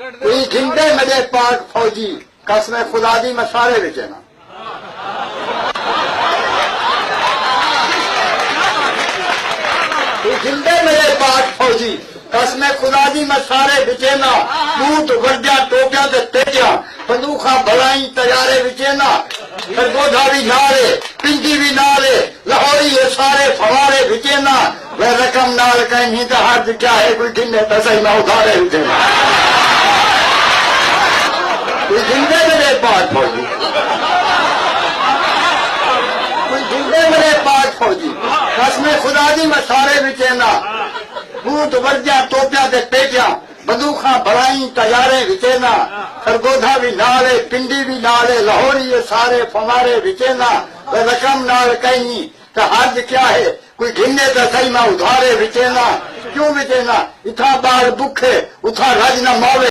کوئی گھنٹے میرے پاک فوجی قسم خدا دی میں سارے بچے نا کوئی گھنٹے میرے پاک فوجی قسم خدا دی میں سارے بچے نا بوت ورجا ٹوپیاں تے تیجا بندوقاں بھلائی تیارے بچے نا سرگودا بھی نالے پنڈی بھی نالے لاہوری یہ سارے فوارے بچے نا وہ رقم نال کہیں تو حد کیا ہے کوئی گھنٹے تو صحیح میں ادھارے بچے نا کوئی گھنٹے میرے پاک فوجی کوئی گھنٹے میرے پاک فوجی قسم خدا دی میں سارے بچے نا بوت ورجا ٹوپیاں تے پیجاں بندوقاں بھلائی تیارے بچے نا سرگودا بھی نالے پنڈی بھی نالے لاہوری یہ سارے فوارے بچے نا وہ رقم نال کہیں تو حد کیا ہے کوئی گھنے تو صحیح میں ادھارے بچے نا کیوں بچے نا اتھا بال بکھے اتھا رج نہ ماوے